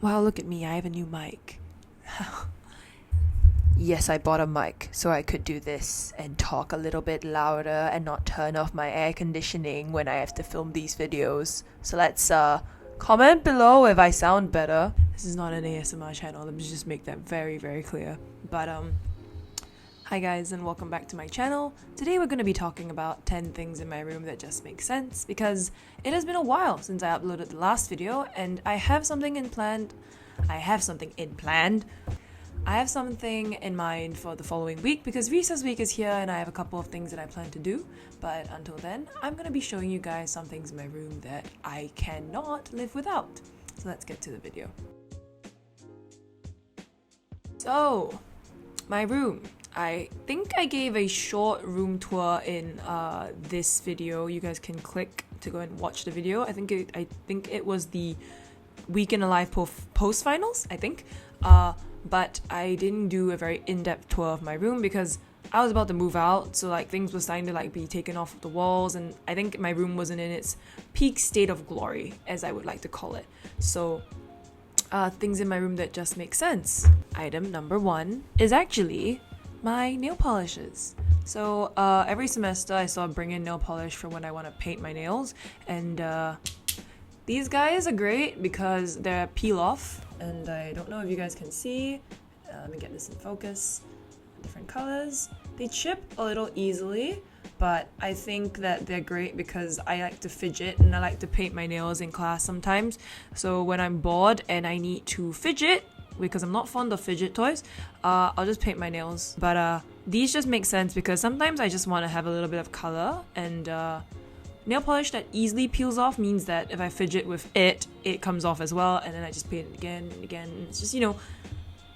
Wow, look at me, I have a new mic. Yes, I bought a mic so I could do this and talk a little bit louder and not turn off my air conditioning when I have to film these videos. So let's comment below if I sound better. This is not an ASMR channel, let me just make that very, very clear. But hi guys and welcome back to my channel. Today we're going to be talking about 10 things in my room that just make sense because it has been a while since I uploaded the last video and I have something in planned. I have something in mind for the following week because recess week is here and I have a couple of things that I plan to do. But until then, I'm going to be showing you guys some things in my room that I cannot live without. So let's get to the video. So, my room. I think I gave a short room tour in this video. You guys can click to go and watch the video. I think it was the Week in a Life post finals, I think. But I didn't do a very in-depth tour of my room because I was about to move out, so like things were starting to like be taken off the walls, and I think my room wasn't in its peak state of glory, as I would like to call it. So things in my room that just make sense. Item number 1 is actually my nail polishes. So every semester I still bring in nail polish for when I want to paint my nails, and these guys are great because they're peel off, and I don't know if you guys can see. Let me get this in focus. Different colors. They chip a little easily, but I think that they're great because I like to fidget and I like to paint my nails in class sometimes. So when I'm bored and I need to fidget, because I'm not fond of fidget toys, I'll just paint my nails. But these just make sense because sometimes I just want to have a little bit of color, and nail polish that easily peels off means that if I fidget with it, it comes off as well, and then I just paint it again and again. And it's just, you know,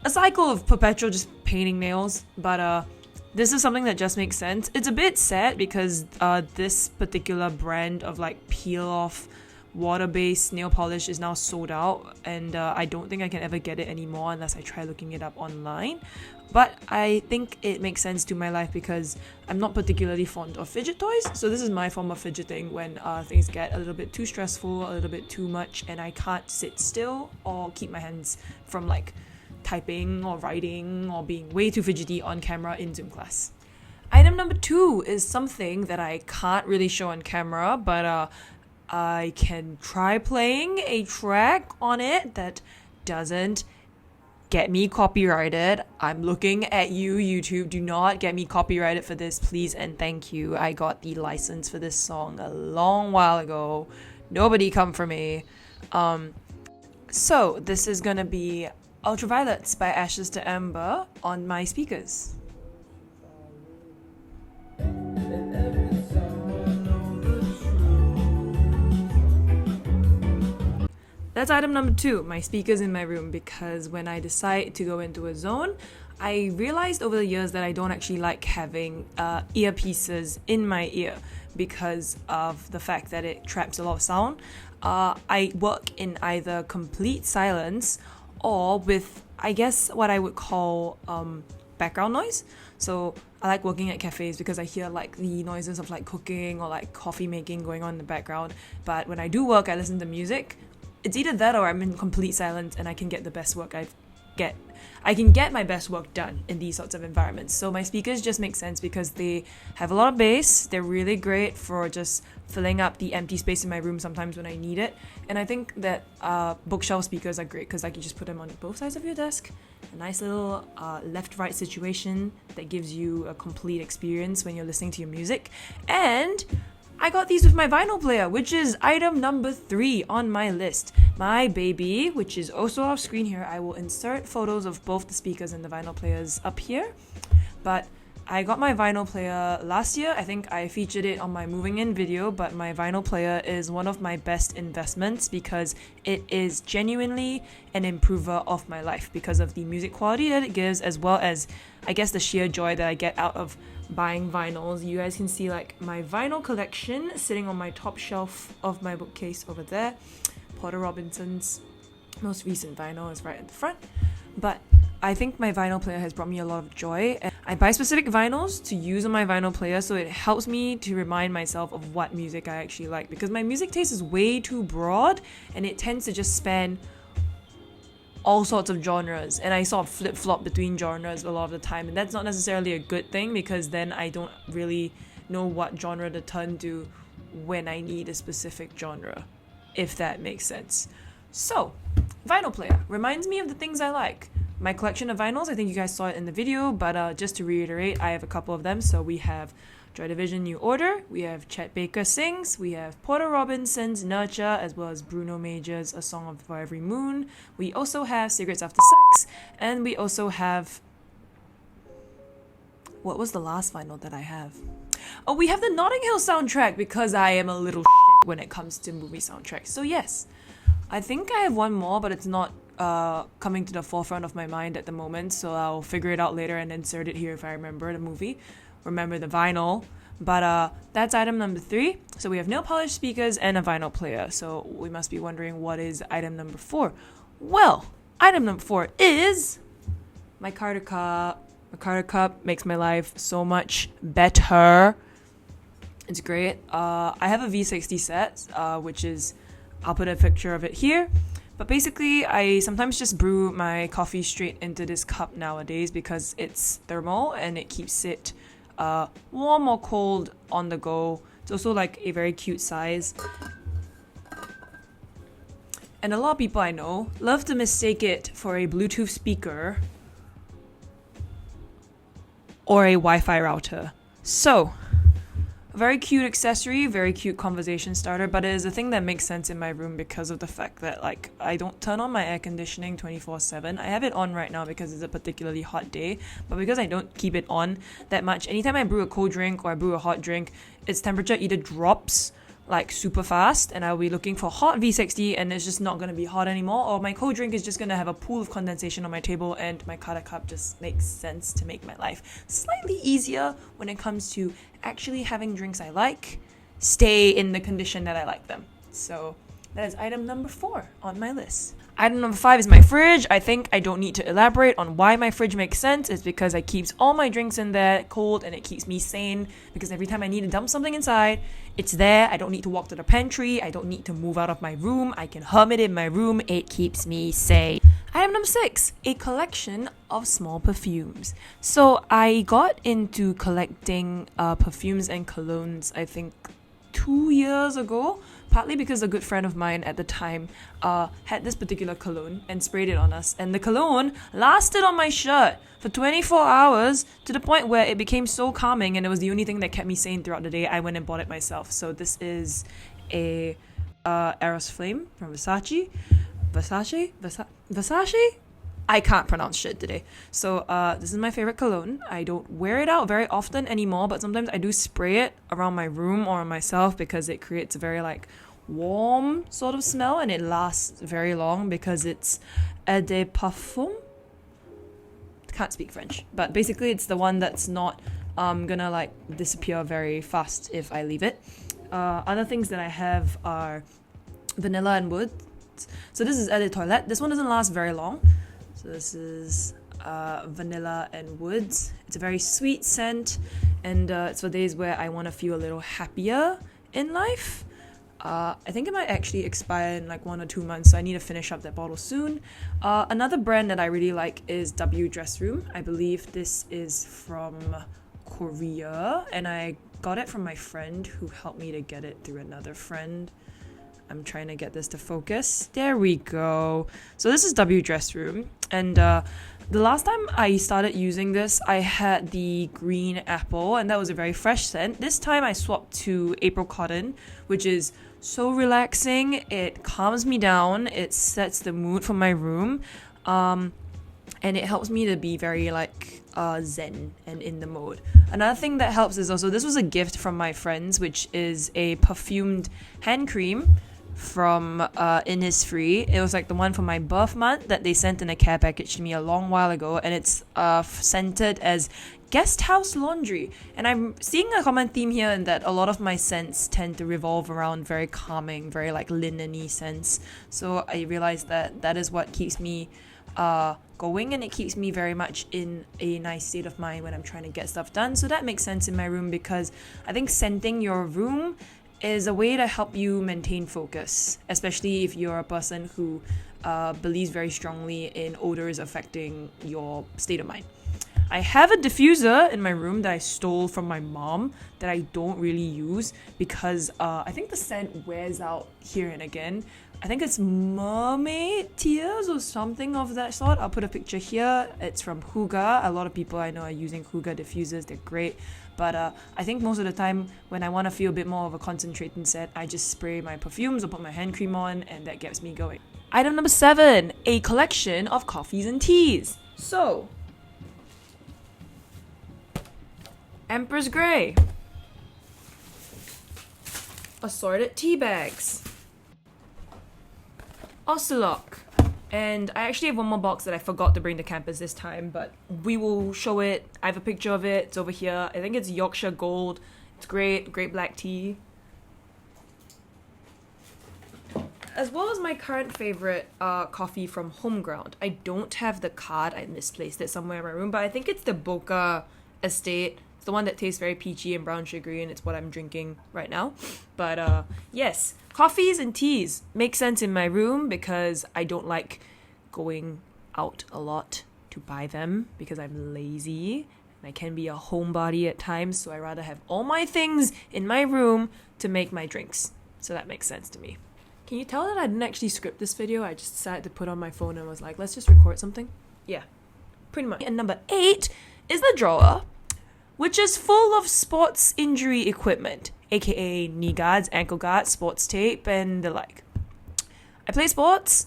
a cycle of perpetual just painting nails. But this is something that just makes sense. It's a bit sad because this particular brand of like peel off water-based nail polish is now sold out, and I don't think I can ever get it anymore unless I try looking it up online. But I think it makes sense to my life because I'm not particularly fond of fidget toys, so this is my form of fidgeting when things get a little bit too stressful, a little bit too much, and I can't sit still or keep my hands from like typing or writing or being way too fidgety on camera in Zoom class. Item number 2 is something that I can't really show on camera, but I can try playing a track on it that doesn't get me copyrighted. I'm looking at you, YouTube. Do not get me copyrighted for this, please and thank you. I got the license for this song a long while ago. Nobody come for me. So this is gonna be Ultraviolets by Ashes to Amber on my speakers. That's item number 2, my speakers in my room, because when I decide to go into a zone, I realized over the years that I don't actually like having earpieces in my ear because of the fact that it traps a lot of sound. I work in either complete silence or with, I guess, what I would call background noise. So I like working at cafes because I hear like the noises of like cooking or like coffee making going on in the background. But when I do work, I listen to music. It's either that or I'm in complete silence and I can get the best work I can get my best work done in these sorts of environments. So my speakers just make sense because they have a lot of bass. They're really great for just filling up the empty space in my room sometimes when I need it. And I think that bookshelf speakers are great because like you just put them on both sides of your desk. A nice little left-right situation that gives you a complete experience when you're listening to your music. And I got these with my vinyl player, which is item number 3 on my list. My baby, which is also off screen here. I will insert photos of both the speakers and the vinyl players up here. But I got my vinyl player last year. I think I featured it on my moving in video, but my vinyl player is one of my best investments because it is genuinely an improver of my life because of the music quality that it gives, as well as I guess the sheer joy that I get out of buying vinyls. You guys can see like my vinyl collection sitting on my top shelf of my bookcase over there. Porter Robinson's most recent vinyl is right at the front. But I think my vinyl player has brought me a lot of joy. And I buy specific vinyls to use on my vinyl player, so it helps me to remind myself of what music I actually like, because my music taste is way too broad and it tends to just span all sorts of genres, and I sort of flip-flop between genres a lot of the time, and that's not necessarily a good thing because then I don't really know what genre to turn to when I need a specific genre, if that makes sense. So, vinyl player reminds me of the things I like. My collection of vinyls, I think you guys saw it in the video, but just to reiterate, I have a couple of them. So we have Joy Division New Order, we have Chet Baker Sings, we have Porter Robinson's Nurture, as well as Bruno Major's A Song for Every Moon. We also have Cigarettes After Sex, and we also have... What was the last vinyl that I have? Oh, we have the Notting Hill soundtrack because I am a little shit when it comes to movie soundtracks. So yes, I think I have one more, but it's not coming to the forefront of my mind at the moment, so I'll figure it out later and insert it here if I remember the movie. Remember the vinyl. But that's item number 3. So we have nail polish speakers and a vinyl player. So we must be wondering, what is item number 4? Well, item number 4 is my Carter cup. My Carter cup makes my life so much better. It's great. I have a V60 set, which is, I'll put a picture of it here. But basically, I sometimes just brew my coffee straight into this cup nowadays because it's thermal and it keeps it warm or cold on the go. It's also like a very cute size. And a lot of people I know love to mistake it for a Bluetooth speaker or a Wi-Fi router. So, a very cute accessory, very cute conversation starter, but it is a thing that makes sense in my room because of the fact that like I don't turn on my air conditioning 24/7. I have it on right now because it's a particularly hot day, but because I don't keep it on that much, anytime I brew a cold drink or I brew a hot drink, its temperature either drops like super fast and I'll be looking for hot V60 and it's just not going to be hot anymore, or my cold drink is just going to have a pool of condensation on my table, and my Carter cup just makes sense to make my life slightly easier when it comes to actually having drinks I like stay in the condition that I like them. So that is item number 4 on my list. Item number 5 is my fridge. I think I don't need to elaborate on why my fridge makes sense. It's because I keeps all my drinks in there cold and it keeps me sane, because every time I need to dump something inside, it's there. I don't need to walk to the pantry. I don't need to move out of my room. I can hum it in my room. It keeps me sane. Item number 6, a collection of small perfumes. So I got into collecting perfumes and colognes, I think 2 years ago, partly because a good friend of mine at the time had this particular cologne and sprayed it on us, and the cologne lasted on my shirt for 24 hours to the point where it became so calming and it was the only thing that kept me sane throughout the day. I went and bought it myself. So this is a Eros Flame from Versace. I can't pronounce shit today. So this is my favorite cologne. I don't wear it out very often anymore, but sometimes I do spray it around my room or on myself because it creates a very like warm sort of smell, and it lasts very long because it's Eau de Parfum. Can't speak French, but basically it's the one that's not gonna like disappear very fast if I leave it. Other things that I have are vanilla and wood. So this is Eau de Toilette. This one doesn't last very long. So this is vanilla and woods. It's a very sweet scent, and it's for days where I want to feel a little happier in life. I think it might actually expire in like 1 or 2 months, so I need to finish up that bottle soon. Another brand that I really like is W Dress Room. I believe this is from Korea, and I got it from my friend who helped me to get it through another friend. I'm trying to get this to focus. There we go. So this is W Dress Room, and the last time I started using this, I had the green apple, and that was a very fresh scent. This time I swapped to April Cotton, which is so relaxing. It calms me down. It sets the mood for my room, and it helps me to be very like zen and in the mode. Another thing that helps is also, this was a gift from my friends, which is a perfumed hand cream from Innisfree. It was like the one for my birth month that they sent in a care package to me a long while ago, and it's scented as guest house laundry. And I'm seeing a common theme here in that a lot of my scents tend to revolve around very calming, very like linen-y scents. So I realized that that is what keeps me going, and it keeps me very much in a nice state of mind when I'm trying to get stuff done. So that makes sense in my room, because I think scenting your room is a way to help you maintain focus, especially if you're a person who believes very strongly in odors affecting your state of mind. I have a diffuser in my room that I stole from my mom that I don't really use because I think the scent wears out here and again. I think it's mermaid tears or something of that sort. I'll put a picture here. It's from Huga. A lot of people I know are using Huga diffusers. They're great. But I think most of the time when I want to feel a bit more of a concentrated scent, I just spray my perfumes or put my hand cream on, and that gets me going. Item number 7, a collection of coffees and teas. So, Empress Grey, assorted tea bags, Ocelot, and I actually have one more box that I forgot to bring to campus this time, but we will show it. I have a picture of it. It's over here. I think it's Yorkshire Gold. It's great black tea. As well as my current favorite coffee from Homeground. I don't have the card. I misplaced it somewhere in my room, but I think it's the Boca Estate. It's the one that tastes very peachy and brown sugary, and it's what I'm drinking right now. But yes, coffees and teas make sense in my room because I don't like going out a lot to buy them because I'm lazy and I can be a homebody at times, so I rather have all my things in my room to make my drinks. So that makes sense to me. Can you tell that I didn't actually script this video? I just decided to put on my phone and was like, let's just record something. Yeah, pretty much. And number 8 is the drawer, which is full of sports injury equipment, aka knee guards, ankle guards, sports tape, and the like. I play sports.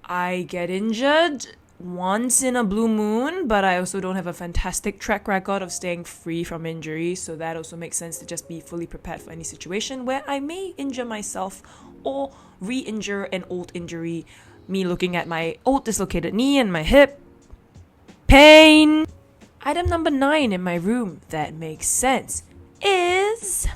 I get injured once in a blue moon, but I also don't have a fantastic track record of staying free from injury, so that also makes sense to just be fully prepared for any situation where I may injure myself or re-injure an old injury, me looking at my old dislocated knee and my hip. Pain! Item number 9 in my room that makes sense is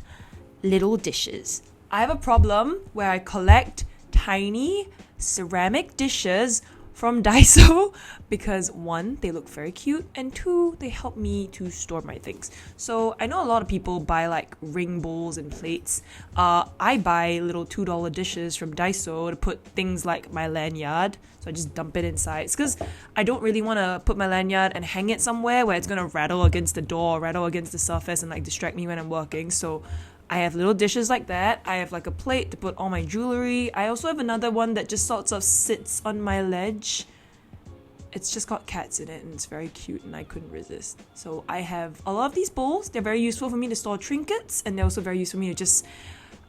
little dishes. I have a problem where I collect tiny ceramic dishes from Daiso because 1, they look very cute, and 2, they help me to store my things. So I know a lot of people buy like ring bowls and plates. I buy little $2 dishes from Daiso to put things like my lanyard. So I just dump it inside. It's because I don't really want to put my lanyard and hang it somewhere where it's going to rattle against the door, rattle against the surface and like distract me when I'm working. So I have little dishes like that. I have like a plate to put all my jewelry. I also have another one that just sort of sits on my ledge. It's just got cats in it and it's very cute and I couldn't resist. So I have a lot of these bowls. They're very useful for me to store trinkets, and they're also very useful for me to just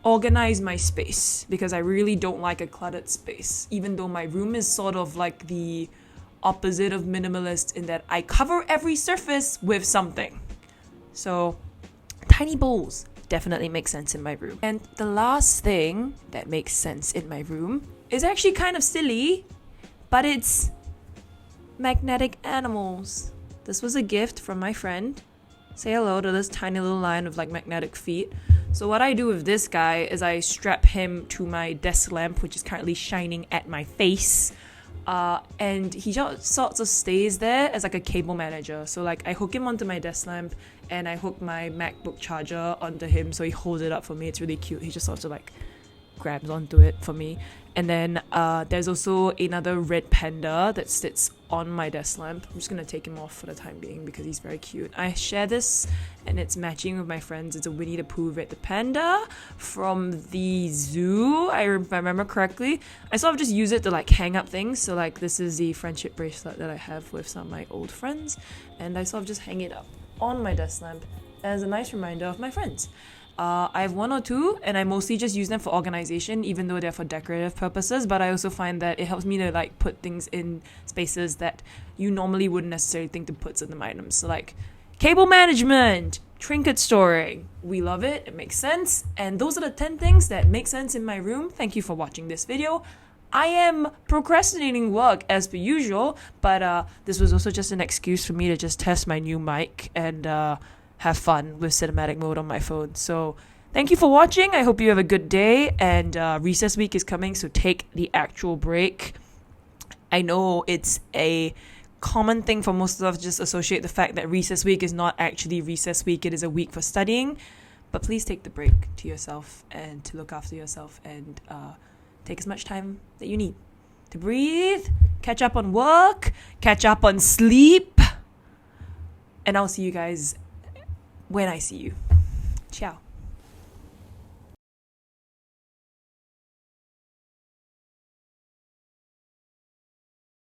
organize my space because I really don't like a cluttered space, even though my room is sort of like the opposite of minimalist in that I cover every surface with something. So tiny bowls definitely makes sense in my room. And the last thing that makes sense in my room is actually kind of silly, but it's magnetic animals. This was a gift from my friend. Say hello to this tiny little line of like magnetic feet. So what I do with this guy is I strap him to my desk lamp, which is currently shining at my face. And he just sort of stays there as like a cable manager. So like I hook him onto my desk lamp and I hook my MacBook charger onto him so he holds it up for me. It's really cute. He just sort of like grabs onto it for me. And then there's also another red panda that sits on my desk lamp. I'm just going to take him off for the time being because he's very cute. I share this and it's matching with my friends. It's a Winnie the Pooh red panda from the zoo, if I remember correctly. I sort of just use it to like hang up things. So like this is the friendship bracelet that I have with some of my old friends. And I sort of just hang it up on my desk lamp as a nice reminder of my friends. I have 1 or 2 and I mostly just use them for organization, even though they're for decorative purposes, but I also find that it helps me to like put things in spaces that you normally wouldn't necessarily think to put certain items. So like cable management, trinket storing. We love it. It makes sense. And those are the 10 things that make sense in my room. Thank you for watching this video. I am procrastinating work as per usual, but this was also just an excuse for me to just test my new mic and have fun with cinematic mode on my phone. So thank you for watching. I hope you have a good day, and recess week is coming, so take the actual break. I know it's a common thing for most of us just associate the fact that recess week is not actually recess week, it is a week for studying, But please take the break to yourself and to look after yourself, and take as much time that you need to breathe, catch up on work, catch up on sleep. And I'll see you guys when I see you. Ciao.